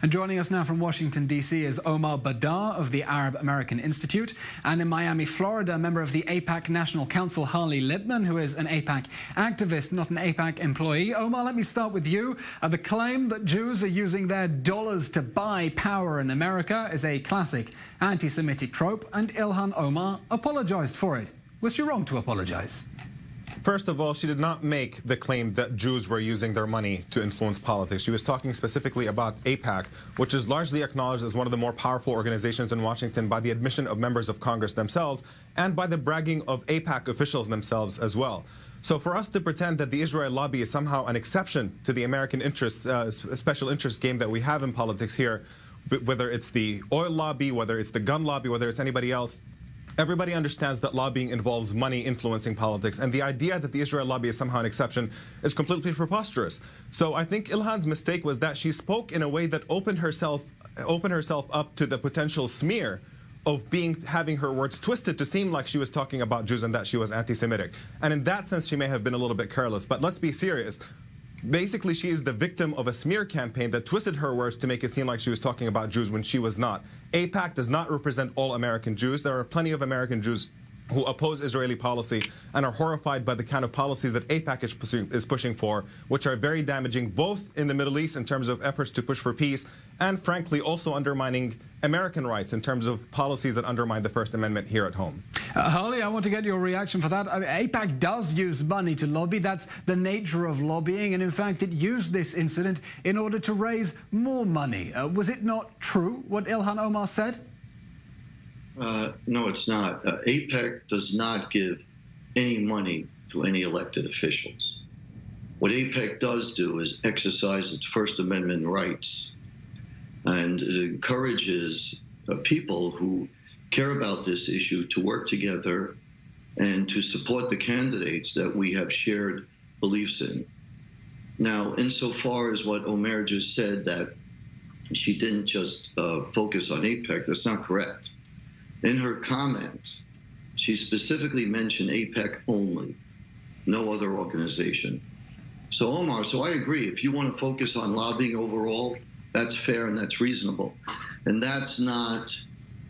And joining us now from Washington, D.C. is Omar Baddar of the Arab American Institute, and in Miami, Florida, a member of the AIPAC National Council, Harley Lippman, who is an AIPAC activist, not an AIPAC employee. Omar, let me start with you. The claim that Jews are using their dollars to buy power in America is a classic anti-Semitic trope, and Ilhan Omar apologized for it. Was she wrong to apologize? First of all, she did not make the claim that Jews were using their money to influence politics. She was talking specifically about AIPAC, which is largely acknowledged as one of the more powerful organizations in Washington by the admission of members of Congress themselves and by the bragging of AIPAC officials themselves as well. So for us to pretend that the Israel lobby is somehow an exception to the American interest, special interest game that we have in politics here, whether it's the oil lobby, whether it's the gun lobby, whether it's anybody else, everybody understands that lobbying involves money influencing politics, and the idea that the Israel lobby is somehow an exception is completely preposterous. So I think Ilhan's mistake was that she spoke in a way that opened herself up to the potential smear of having her words twisted to seem like she was talking about Jews and that she was anti-Semitic. And in that sense, she may have been a little bit careless. But let's be serious. Basically, she is the victim of a smear campaign that twisted her words to make it seem like she was talking about Jews when she was not. AIPAC does not represent all American Jews. There are plenty of American Jews who oppose Israeli policy and are horrified by the kind of policies that AIPAC is pushing for, which are very damaging both in the Middle East in terms of efforts to push for peace and, frankly, also undermining American rights in terms of policies that undermine the First Amendment here at home. Harley, I want to get your reaction for that. AIPAC does use money to lobby. That's the nature of lobbying. And in fact, it used this incident in order to raise more money. Was it not true what Ilhan Omar said? No, it's not. AIPAC does not give any money to any elected officials. What AIPAC does do is exercise its First Amendment rights, and it encourages people who care about this issue to work together and to support the candidates that we have shared beliefs in. Now, insofar as what Omar just said, that she didn't just focus on AIPAC, that's not correct. In her comments, she specifically mentioned AIPAC only, no other organization. So Omar, I agree, if you want to focus on lobbying overall, that's fair and that's reasonable. And that's not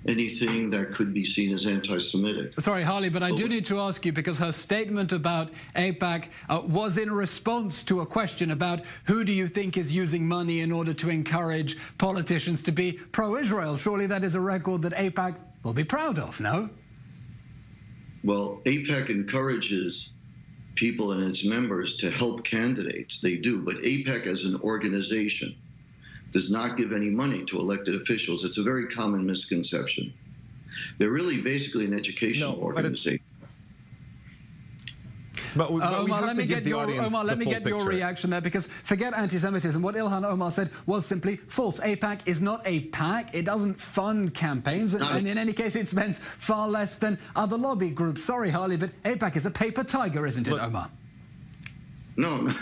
anything that could be seen as anti-Semitic. Sorry, Harley, but I do need to ask you, because her statement about AIPAC was in response to a question about who do you think is using money in order to encourage politicians to be pro-Israel. Surely that is a record that AIPAC will be proud of, no? Well, AIPAC encourages people and its members to help candidates. They do, but AIPAC as an organization does not give any money to elected officials. It's a very common misconception. They're really basically an educational organization. But we Omar, have let to me give get the audience Omar, let me get your reaction there, because forget anti-Semitism. What Ilhan Omar said was simply false. AIPAC is not a PAC. It doesn't fund campaigns, and in any case, it spends far less than other lobby groups. Sorry, Harley, but AIPAC is a paper tiger, isn't it, Omar? No.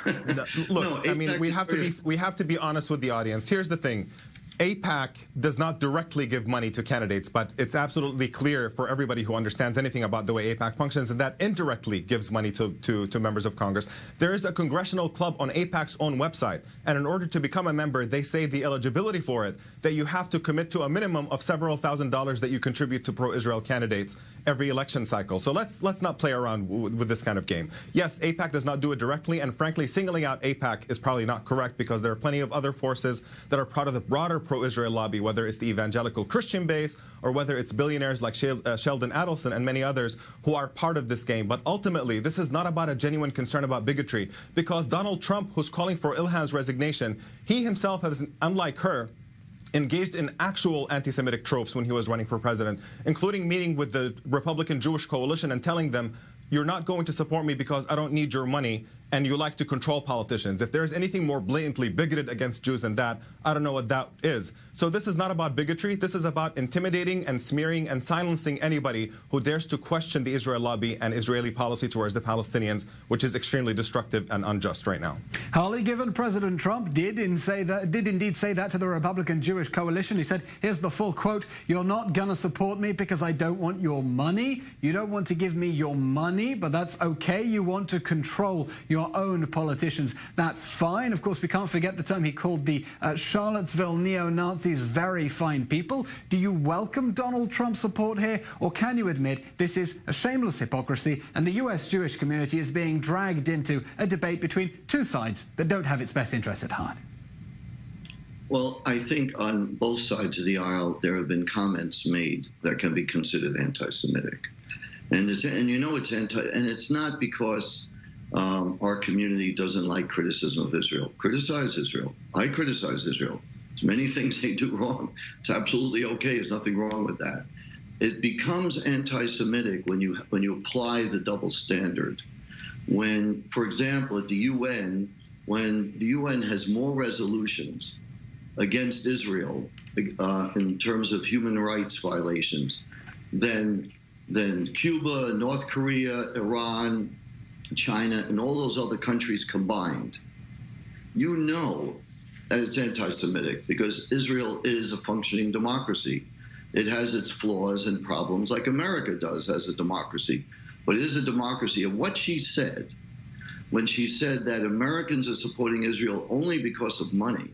Look, no, I mean, we have to be honest with the audience. Here's the thing. AIPAC does not directly give money to candidates, but it's absolutely clear for everybody who understands anything about the way AIPAC functions that indirectly gives money to members of Congress. There is a congressional club on AIPAC's own website, and in order to become a member, they say the eligibility for it, that you have to commit to a minimum of several $1,000s that you contribute to pro-Israel candidates every election cycle. So let's not play around with this kind of game. Yes, AIPAC does not do it directly, and frankly, singling out AIPAC is probably not correct, because there are plenty of other forces that are part of the broader pro-Israel lobby, whether it's the evangelical Christian base or whether it's billionaires like Sheldon Adelson and many others who are part of this game. But ultimately, this is not about a genuine concern about bigotry, because Donald Trump, who's calling for Ilhan's resignation, he himself has, unlike her, engaged in actual anti-Semitic tropes when he was running for president, including meeting with the Republican Jewish coalition and telling them, you're not going to support me because I don't need your money, and you like to control politicians. If there's anything more blatantly bigoted against Jews than that, I don't know what that is. So this is not about bigotry. This is about intimidating and smearing and silencing anybody who dares to question the Israel lobby and Israeli policy towards the Palestinians, which is extremely destructive and unjust right now. Harley, given President Trump did indeed say that to the Republican Jewish coalition, he said, here's the full quote, "You're not going to support me because I don't want your money. You don't want to give me your money, but that's okay. You want to control your your own politicians. That's fine. Of course, we can't forget the time he called the Charlottesville neo-Nazis very fine people. Do you welcome Donald Trump's support here, or can you admit this is a shameless hypocrisy and the US Jewish community is being dragged into a debate between two sides that don't have its best interests at heart? Well, I think on both sides of the aisle, there have been comments made that can be considered anti-Semitic. And it's not because our community doesn't like criticism of Israel. Criticize Israel. I criticize Israel. There's many things they do wrong. It's absolutely okay. There's nothing wrong with that. It becomes anti-Semitic when you apply the double standard. When, for example, at the UN, when the UN has more resolutions against Israel in terms of human rights violations than Cuba, North Korea, Iran, China, and all those other countries combined, you know that it's anti-Semitic because Israel is a functioning democracy. It has its flaws and problems like America does as a democracy, but it is a democracy. And what she said, when she said that Americans are supporting Israel only because of money,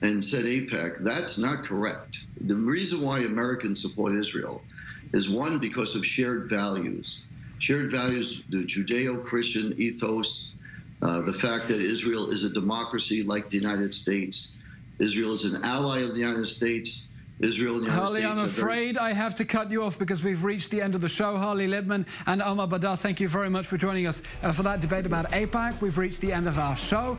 and said AIPAC, that's not correct. The reason why Americans support Israel is, one, because of shared values. Shared values, the Judeo-Christian ethos, the fact that Israel is a democracy like the United States. Israel is an ally of the United States. Israel and the United States. I'm afraid I have to cut you off because we've reached the end of the show. Harley Libman and Omar Baddar, thank you very much for joining us for that debate about AIPAC. We've reached the end of our show.